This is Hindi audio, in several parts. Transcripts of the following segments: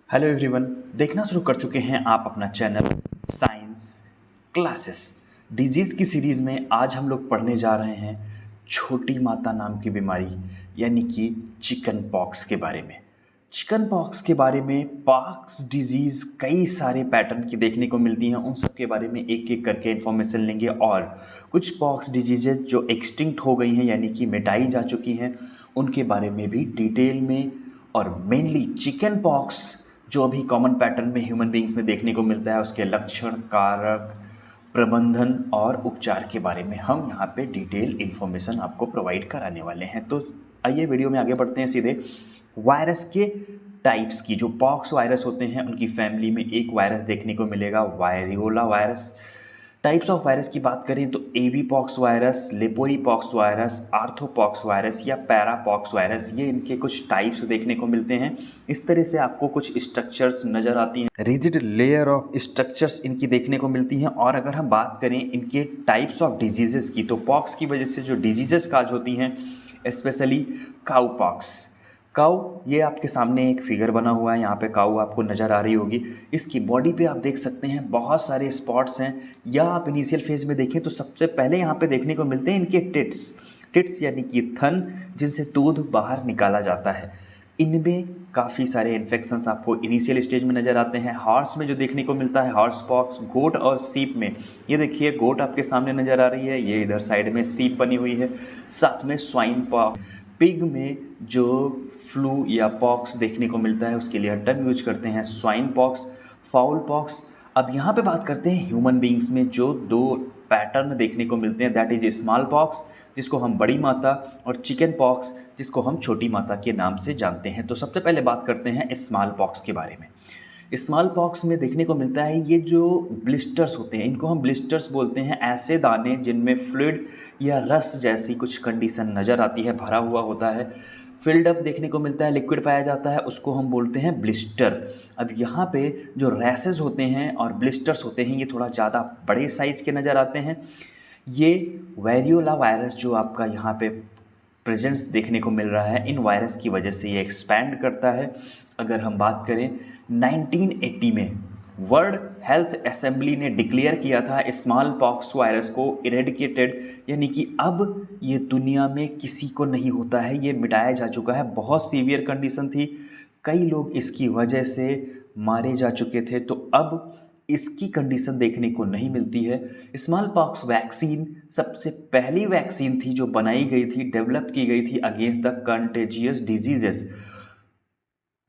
हेलो एवरीवन, देखना शुरू कर चुके हैं आप अपना चैनल साइंस क्लासेस। डिजीज़ की सीरीज़ में आज हम लोग पढ़ने जा रहे हैं छोटी माता नाम की बीमारी यानी कि चिकन पॉक्स के बारे में। चिकन पॉक्स के बारे में पॉक्स डिजीज़ कई सारे पैटर्न की देखने को मिलती हैं, उन सब के बारे में एक एक करके इन्फॉर्मेशन लेंगे और कुछ पॉक्स डिजीजेज जो एक्सटिंक्ट हो गई हैं यानी कि मिटाई जा चुकी हैं उनके बारे में भी डिटेल में, और मेनली चिकन पॉक्स जो अभी कॉमन पैटर्न में ह्यूमन बींग्स में देखने को मिलता है उसके लक्षण, कारक, प्रबंधन और उपचार के बारे में हम यहाँ पे डिटेल इन्फॉर्मेशन आपको प्रोवाइड कराने वाले हैं। तो आइए वीडियो में आगे बढ़ते हैं सीधे वायरस के टाइप्स की। जो पॉक्स वायरस होते हैं उनकी फैमिली में एक वायरस देखने को मिलेगा, variola virus. Types of virus की बात करें तो avi pox virus, lepori pox virus, orthopox virus या पैरापॉक्स वायरस, ये इनके कुछ टाइप्स देखने को मिलते हैं। इस तरह से आपको कुछ स्ट्रक्चर्स नज़र आती हैं, रिजिड लेयर ऑफ स्ट्रक्चर्स इनकी देखने को मिलती हैं। और अगर हम बात करें इनके टाइप्स ऑफ डिजीज़ेस की तो पॉक्स की वजह से जो डिजीज़ेस काज होती हैं स्पेशली काउ पॉक्स। काऊ, ये आपके सामने एक फिगर बना हुआ है, यहाँ पे काऊ आपको नज़र आ रही होगी। इसकी बॉडी पे आप देख सकते हैं बहुत सारे स्पॉट्स हैं, या आप इनिशियल फेज में देखें तो सबसे पहले यहाँ पे देखने को मिलते हैं इनके टिट्स यानी कि थन, जिनसे दूध बाहर निकाला जाता है। इनमें काफ़ी सारे इन्फेक्शंस आपको इनिशियल स्टेज में नज़र आते हैं। हॉर्स में जो देखने को मिलता है हॉर्स पॉक्स, गोट और सीप में, ये देखिए गोट आपके सामने नज़र आ रही है, ये इधर साइड में सीप बनी हुई है, साथ में स्वाइन पॉक्स। पिग में जो फ्लू या पॉक्स देखने को मिलता है उसके लिए टर्म यूज करते हैं स्वाइन पॉक्स, फाउल पॉक्स। अब यहाँ पे बात करते हैं ह्यूमन बींग्स में जो दो पैटर्न देखने को मिलते हैं, दैट इज स्मॉल पॉक्स जिसको हम बड़ी माता, और चिकन पॉक्स जिसको हम छोटी माता के नाम से जानते हैं। तो सबसे पहले बात करते हैं स्मॉल पॉक्स के बारे में। स्मॉल पॉक्स में देखने को मिलता है ये जो ब्लिस्टर्स होते हैं, इनको हम ब्लिस्टर्स बोलते हैं, ऐसे दाने जिनमें फ्लूइड या रस जैसी कुछ कंडीशन नज़र आती है, भरा हुआ होता है, फिल्ड अप देखने को मिलता है, लिक्विड पाया जाता है, उसको हम बोलते हैं ब्लिस्टर। अब यहाँ पे जो रैसेस होते हैं और ब्लिस्टर्स होते हैं ये थोड़ा ज़्यादा बड़े साइज़ के नज़र आते हैं। ये वेरियोला वायरस जो आपका यहाँ पे प्रेजेंस देखने को मिल रहा है, इन वायरस की वजह से ये एक्सपैंड करता है। अगर हम बात करें 1980 में वर्ल्ड हेल्थ असेंबली ने डिक्लेयर किया था स्मॉल पॉक्स वायरस को इरेडिकेटेड, यानी कि अब ये दुनिया में किसी को नहीं होता है, ये मिटाया जा चुका है। बहुत सीवियर कंडीशन थी, कई लोग इसकी वजह से मारे जा चुके थे, तो अब इसकी कंडीशन देखने को नहीं मिलती है। स्मॉल पॉक्स वैक्सीन सबसे पहली वैक्सीन थी जो बनाई गई थी, डेवलप की गई थी against the contagious diseases.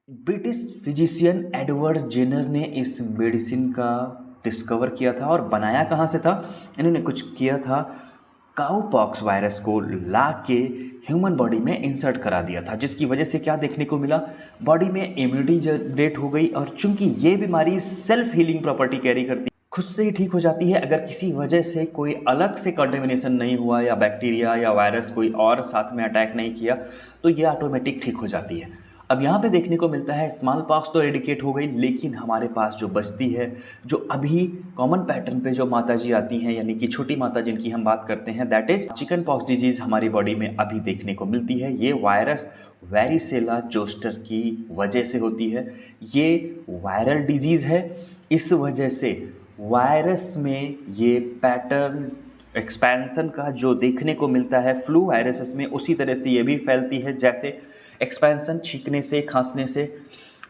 British physician Edward Jenner ने इस मेडिसिन का डिस्कवर किया था, और बनाया कहाँ से था, इन्होंने कुछ किया था, काउ पॉक्स वायरस को ला के ह्यूमन बॉडी में इंसर्ट करा दिया था, जिसकी वजह से क्या देखने को मिला, बॉडी में इम्यूनिटी जनरेट हो गई। और चूंकि ये बीमारी सेल्फ हीलिंग प्रॉपर्टी कैरी करती है, खुद से ही ठीक हो जाती है, अगर किसी वजह से कोई अलग से कंटेमिनेशन नहीं हुआ या बैक्टीरिया या वायरस कोई और साथ में अटैक नहीं किया तो ये ऑटोमेटिक ठीक हो जाती है। अब यहाँ पे देखने को मिलता है स्मॉल पॉक्स तो एडिकेट हो गई, लेकिन हमारे पास जो बचती है, जो अभी कॉमन पैटर्न पे जो माता जी आती हैं यानी कि छोटी माता जिनकी हम बात करते हैं, that is chicken pox disease हमारी बॉडी में अभी देखने को मिलती है। ये वायरस वेरिसेला जोस्टर की वजह से होती है, ये वायरल डिजीज़ है। इस वजह से वायरस में ये पैटर्न एक्सपेंशन का जो देखने को मिलता है फ्लू वायरसेस में, उसी तरह से ये भी फैलती है, जैसे एक्सपेंशन छींकने से, खांसने से,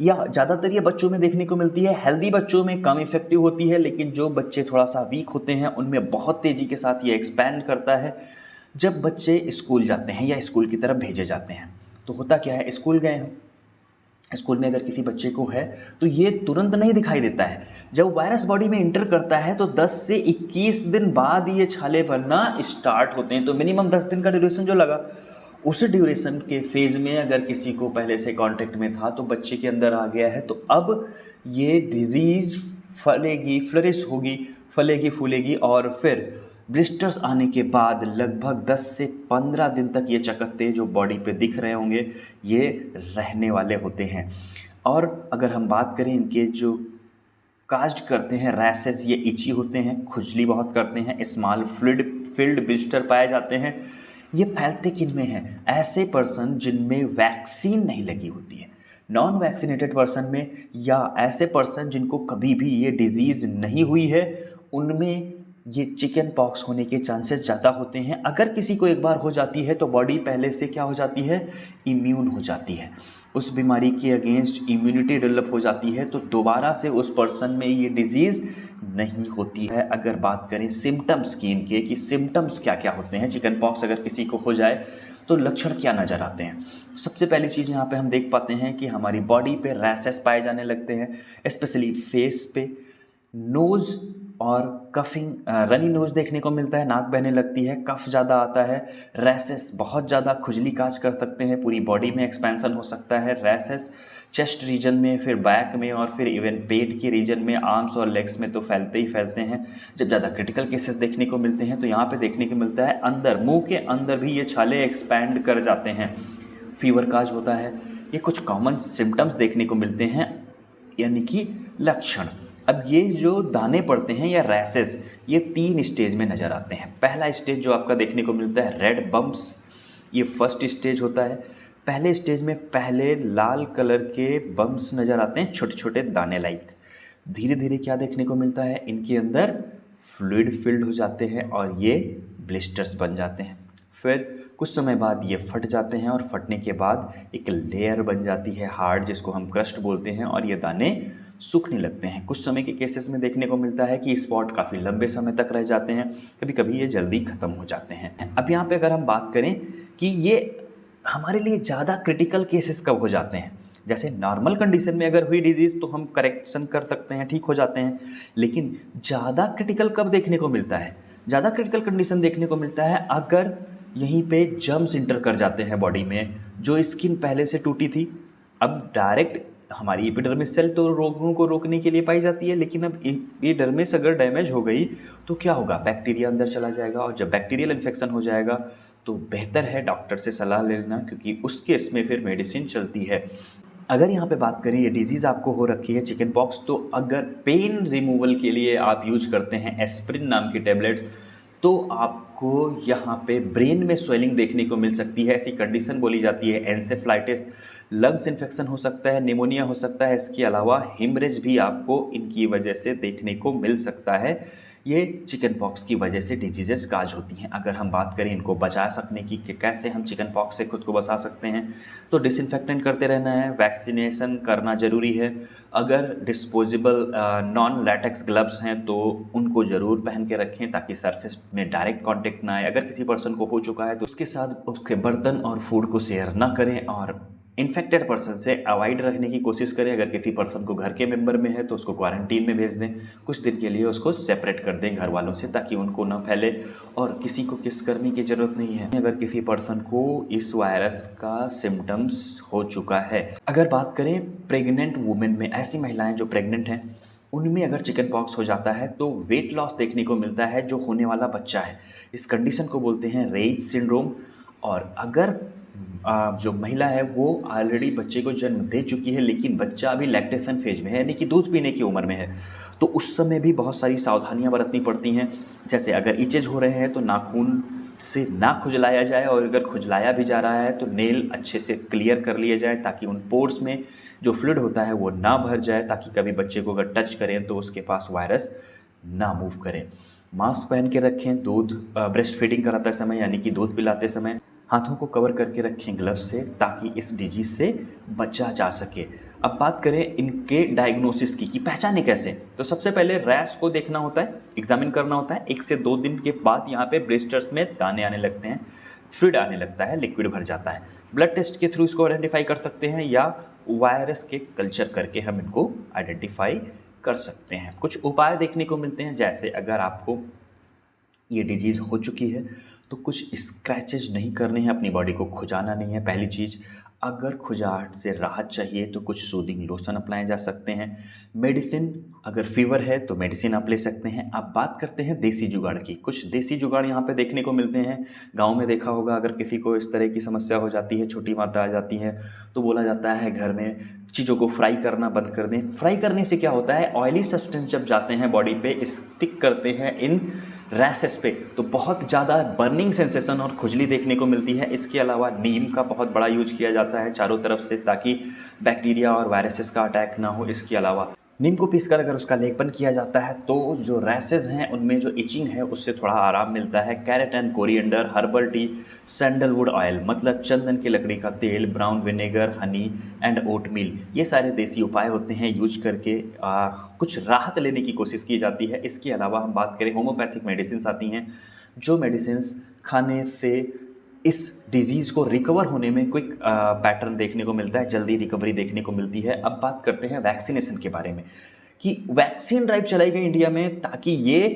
या ज़्यादातर ये बच्चों में देखने को मिलती है। हेल्दी बच्चों में कम इफेक्टिव होती है, लेकिन जो बच्चे थोड़ा सा वीक होते हैं उनमें बहुत तेज़ी के साथ ये एक्सपैंड करता है। जब बच्चे स्कूल जाते हैं या स्कूल की तरफ भेजे जाते हैं तो होता क्या है, स्कूल गए हैं, स्कूल में अगर किसी बच्चे को है तो ये तुरंत नहीं दिखाई देता है। जब वायरस बॉडी में इंटर करता है तो 10 से 21 दिन बाद ये छाले बनना स्टार्ट होते हैं। तो मिनिमम 10 दिन का ड्यूरेशन जो लगा, उस ड्यूरेशन के फेज़ में अगर किसी को पहले से कांटेक्ट में था तो बच्चे के अंदर आ गया है, तो अब ये डिजीज़ फलेगी, फ्लरिश होगी, फलेगी फूलेगी, और फिर ब्लिस्टर्स आने के बाद लगभग 10 से 15 दिन तक ये चकत्ते जो बॉडी पे दिख रहे होंगे ये रहने वाले होते हैं। और अगर हम बात करें इनके जो कास्ट करते हैं रैसेस, ये इची होते हैं, खुजली बहुत करते हैं, स्मॉल फ्लूइड फिल्ड ब्लिस्टर पाए जाते हैं। ये फैलते किन में हैं, ऐसे पर्सन जिनमें वैक्सीन नहीं लगी होती है, नॉन वैक्सीनेटेड पर्सन में या ऐसे पर्सन जिनको कभी भी ये डिजीज़ नहीं हुई है, उनमें ये चिकन पॉक्स होने के चांसेस ज़्यादा होते हैं। अगर किसी को एक बार हो जाती है तो बॉडी पहले से क्या हो जाती है, इम्यून हो जाती है, उस बीमारी के अगेंस्ट इम्यूनिटी डेवलप हो जाती है, तो दोबारा से उस पर्सन में ये डिजीज़ नहीं होती है। अगर बात करें सिम्टम्स की इनके, कि सिम्टम्स क्या क्या होते हैं, चिकन पॉक्स अगर किसी को हो जाए तो लक्षण क्या नज़र आते हैं। सबसे पहली चीज़ यहाँ पे हम देख पाते हैं कि हमारी बॉडी पे रैशेस पाए जाने लगते हैं, स्पेशली फेस पे, नोज़ और कफिंग, रनी नोज़ देखने को मिलता है, नाक बहने लगती है, कफ ज़्यादा आता है, रैशेस बहुत ज़्यादा खुजली काज कर सकते हैं, पूरी बॉडी में एक्सपेंशन हो सकता है, रैशेस चेस्ट रीजन में, फिर बैक में और फिर इवन पेट के रीजन में, आर्म्स और लेग्स में तो फैलते ही फैलते हैं। जब ज़्यादा क्रिटिकल केसेस देखने को मिलते हैं तो यहाँ पे देखने को मिलता है अंदर, मुंह के अंदर भी ये छाले एक्सपैंड कर जाते हैं, फीवर काज होता है। ये कुछ कॉमन सिम्टम्स देखने को मिलते हैं, यानी कि लक्षण। अब ये जो दाने पड़ते हैं या रैसेस, ये 3 स्टेज में नज़र आते हैं। पहला स्टेज जो आपका देखने को मिलता है रेड बम्प्स, ये फर्स्ट स्टेज होता है। पहले स्टेज में पहले लाल कलर के बम्प्स नज़र आते हैं, छोटे छोटे दाने लाइक। धीरे धीरे क्या देखने को मिलता है, इनके अंदर फ्लूइड फिल्ड हो जाते हैं और ये ब्लिस्टर्स बन जाते हैं। फिर कुछ समय बाद ये फट जाते हैं और फटने के बाद एक लेयर बन जाती है हार्ड, जिसको हम क्रस्ट बोलते हैं, और ये दाने सूखने लगते हैं। कुछ समय के केसेस में देखने को मिलता है कि स्पॉट काफ़ी लंबे समय तक रह जाते हैं, कभी कभी ये जल्दी ख़त्म हो जाते हैं। अब यहाँ पे अगर हम बात करें कि ये हमारे लिए ज़्यादा क्रिटिकल केसेस कब हो जाते हैं, जैसे नॉर्मल कंडीशन में अगर हुई डिजीज़ तो हम करेक्शन कर सकते हैं, ठीक हो जाते हैं, लेकिन ज़्यादा क्रिटिकल कब देखने को मिलता है, ज़्यादा क्रिटिकल कंडीशन देखने को मिलता है अगर यहीं पे जर्म्स इंटर कर जाते हैं बॉडी में। जो स्किन पहले से टूटी थी, अब डायरेक्ट हमारी एपिडर्मिस सेल तो रोगों को रोकने के लिए पाई जाती है, लेकिन अब एपिडर्मिस अगर डैमेज हो गई तो क्या होगा, बैक्टीरिया अंदर चला जाएगा, और जब बैक्टीरियल इन्फेक्शन हो जाएगा तो बेहतर है डॉक्टर से सलाह लेना, क्योंकि उस केस में फिर मेडिसिन चलती है। अगर यहाँ पे बात करें ये डिजीज़ आपको हो रखी है चिकन पॉक्स, तो अगर पेन रिमूवल के लिए आप यूज करते हैं एस्प्रिन नाम की टेबलेट्स, तो आपको यहाँ पे ब्रेन में स्वेलिंग देखने को मिल सकती है। ऐसी कंडीशन बोली जाती है एंसेफ्लाइटिस, लंग्स इन्फेक्शन हो सकता है, निमोनिया हो सकता है, इसके अलावा हिमरेज भी आपको इनकी वजह से देखने को मिल सकता है। ये चिकन पॉक्स की वजह से डिजीजेस काज होती हैं। अगर हम बात करें इनको बचा सकने की कि कैसे हम चिकन पॉक्स से खुद को बचा सकते हैं, तो डिसइंफेक्टेंट करते रहना है, वैक्सीनेशन करना ज़रूरी है। अगर डिस्पोजेबल नॉन लैटेक्स ग्लव्स हैं तो उनको ज़रूर पहन के रखें ताकि सरफेस में डायरेक्ट कांटेक्ट ना आए। अगर किसी पर्सन को हो चुका है तो उसके साथ उसके बर्तन और फूड को शेयर ना करें, और इन्फेक्टेड पर्सन से अवॉइड रखने की कोशिश करें। अगर किसी पर्सन को घर के मेंबर में है तो उसको क्वारंटीन में भेज दें, कुछ दिन के लिए उसको सेपरेट कर दें घर वालों से, ताकि उनको ना फैले, और किसी को किस करने की ज़रूरत नहीं है अगर किसी पर्सन को इस वायरस का सिम्टम्स हो चुका है। अगर बात करें प्रेग्नेंट वुमेन में, ऐसी महिलाएं जो प्रेग्नेंट हैं उनमें अगर चिकन पॉक्स हो जाता है तो वेट लॉस देखने को मिलता है जो होने वाला बच्चा है। इस कंडीशन को बोलते हैं रेज सिंड्रोम। और अगर जो महिला है वो ऑलरेडी बच्चे को जन्म दे चुकी है लेकिन बच्चा अभी लैक्टेशन फेज में है, यानी कि दूध पीने की उम्र में है, तो उस समय भी बहुत सारी सावधानियां बरतनी पड़ती हैं। जैसे अगर इचेज हो रहे हैं तो नाखून से ना खुजलाया जाए, और अगर खुजलाया भी जा रहा है तो नेल अच्छे से क्लियर कर लिए जाए ताकि उन पोर्स में जो फ्लूइड होता है वो ना भर जाए, ताकि कभी बच्चे को अगर टच करें तो उसके पास वायरस ना मूव करे। मास्क पहन के रखें दूध ब्रेस्ट फीडिंग कराते समय, यानी कि दूध पिलाते समय। हाथों को कवर करके रखें ग्लव्स से ताकि इस डिजीज़ से बचा जा सके। अब बात करें इनके डायग्नोसिस की कि पहचाने कैसे, तो सबसे पहले रैश को देखना होता है, एग्जामिन करना होता है। 1 से 2 दिन के बाद यहाँ पे ब्लिस्टर्स में दाने आने लगते हैं, फ्लूइड आने लगता है, लिक्विड भर जाता है। ब्लड टेस्ट के थ्रू इसको आइडेंटिफाई कर सकते हैं, या वायरस के कल्चर करके हम इनको आइडेंटिफाई कर सकते हैं। कुछ उपाय देखने को मिलते हैं, जैसे अगर आपको ये डिजीज़ हो चुकी है तो कुछ स्क्रैचेज नहीं करने हैं, अपनी बॉडी को खुजाना नहीं है पहली चीज़। अगर खुजाहट से राहत चाहिए तो कुछ सूदिंग लोशन अप्लाई जा सकते हैं। मेडिसिन, अगर फीवर है तो मेडिसिन आप ले सकते हैं। अब बात करते हैं देसी जुगाड़ की। कुछ देसी जुगाड़ यहाँ पे देखने को मिलते हैं। गांव में देखा होगा, अगर किसी को इस तरह की समस्या हो जाती है, छोटी मात्रा आ जाती है, तो बोला जाता है घर में चीज़ों को फ्राई करना बंद कर दें। फ्राई करने से क्या होता है, ऑयली सब्सटेंस जब जाते हैं बॉडी पे, स्टिक करते हैं इन रैसेस पे तो बहुत ज़्यादा बर्निंग सेंसेशन और खुजली देखने को मिलती है। इसके अलावा नीम का बहुत बड़ा यूज किया जाता है चारों तरफ से, ताकि बैक्टीरिया और वायरसेस का अटैक ना हो। इसके अलावा नीम को पीसकर अगर उसका लेपन किया जाता है तो जो रैसेस हैं उनमें जो इचिंग है उससे थोड़ा आराम मिलता है। Carrot and coriander, herbal tea, sandalwood oil मतलब चंदन की लकड़ी का तेल, brown vinegar, honey and oatmeal, ये सारे देसी उपाय होते हैं, यूज करके कुछ राहत लेने की कोशिश की जाती है। इसके अलावा हम बात करें, होम्योपैथिक मेडिसिन आती हैं, जो मेडिसिन खाने से इस डिजीज़ को रिकवर होने में क्विक पैटर्न देखने को मिलता है, जल्दी रिकवरी देखने को मिलती है। अब बात करते हैं वैक्सीनेशन के बारे में, कि वैक्सीन ड्राइव चलाई गई इंडिया में ताकि ये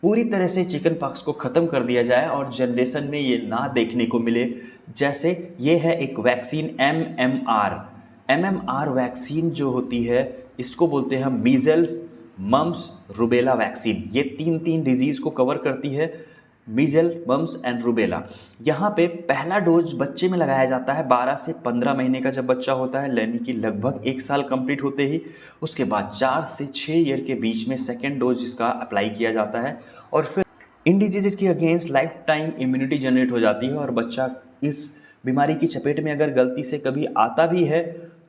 पूरी तरह से चिकन पॉक्स को ख़त्म कर दिया जाए और जनरेशन में ये ना देखने को मिले। जैसे ये है एक वैक्सीन एमएमआर वैक्सीन जो होती है, इसको बोलते हैं मीजल्स, मम्स, रुबेला वैक्सीन। ये तीन डिजीज़ को कवर करती है, मीजल, मम्स एंड रुबेला। यहाँ पे पहला डोज बच्चे में लगाया जाता है 12 से 15 महीने का जब बच्चा होता है, यानी कि लगभग 1 साल कंप्लीट होते ही। उसके बाद 4 से 6 ईयर के बीच में सेकेंड डोज इसका अप्लाई किया जाता है और फिर इन डिजीज़ के against life time immunity generate हो जाती है और बच्चा इस बीमारी की चपेट में अगर गलती से कभी आता भी है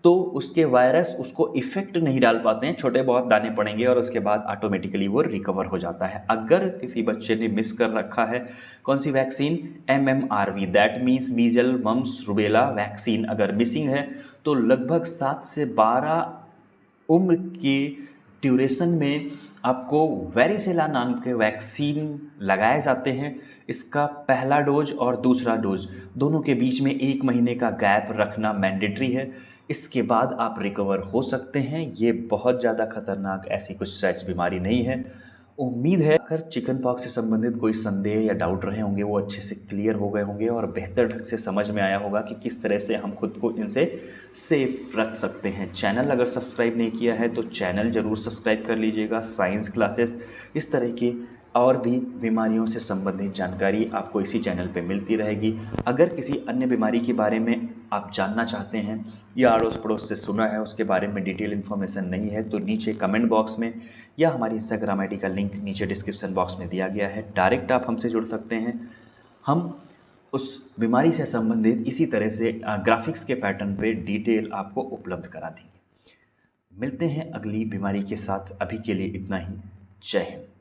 तो उसके वायरस उसको इफेक्ट नहीं डाल पाते हैं, छोटे बहुत दाने पड़ेंगे और उसके बाद ऑटोमेटिकली वो रिकवर हो जाता है। अगर किसी बच्चे ने मिस कर रखा है कौन सी vaccine, MMRV, that means measles mumps rubella vaccine, अगर मिसिंग है तो लगभग 7 से 12 उम्र की ड्यूरेशन में आपको वेरिसेला नाम के वैक्सीन लगाए जाते हैं। इसका पहला डोज और दूसरा डोज दोनों के बीच में 1 महीने का गैप रखना मैंडेटरी है। इसके बाद आप रिकवर हो सकते हैं। ये बहुत ज़्यादा खतरनाक ऐसी कुछ सच बीमारी नहीं है। उम्मीद है अगर चिकन पॉक्स से संबंधित कोई संदेह या डाउट रहे होंगे वो अच्छे से क्लियर हो गए होंगे और बेहतर ढंग से समझ में आया होगा कि किस तरह से हम खुद को इनसे सेफ रख सकते हैं। चैनल अगर सब्सक्राइब नहीं किया है तो चैनल ज़रूर सब्सक्राइब कर लीजिएगा। साइंस क्लासेस, इस तरह की और भी बीमारियों से संबंधित जानकारी आपको इसी चैनल पे मिलती रहेगी। अगर किसी अन्य बीमारी के बारे में आप जानना चाहते हैं या अड़ोस पड़ोस से सुना है उसके बारे में डिटेल इन्फॉर्मेशन नहीं है तो नीचे कमेंट बॉक्स में या हमारी इंस्टाग्राम आईडी का लिंक नीचे डिस्क्रिप्शन बॉक्स में दिया गया है, डायरेक्ट आप हमसे जुड़ सकते हैं। हम उस बीमारी से संबंधित इसी तरह से ग्राफिक्स के पैटर्न पे डिटेल आपको उपलब्ध करा देंगे। मिलते हैं अगली बीमारी के साथ, अभी के लिए इतना ही। जय हिंद।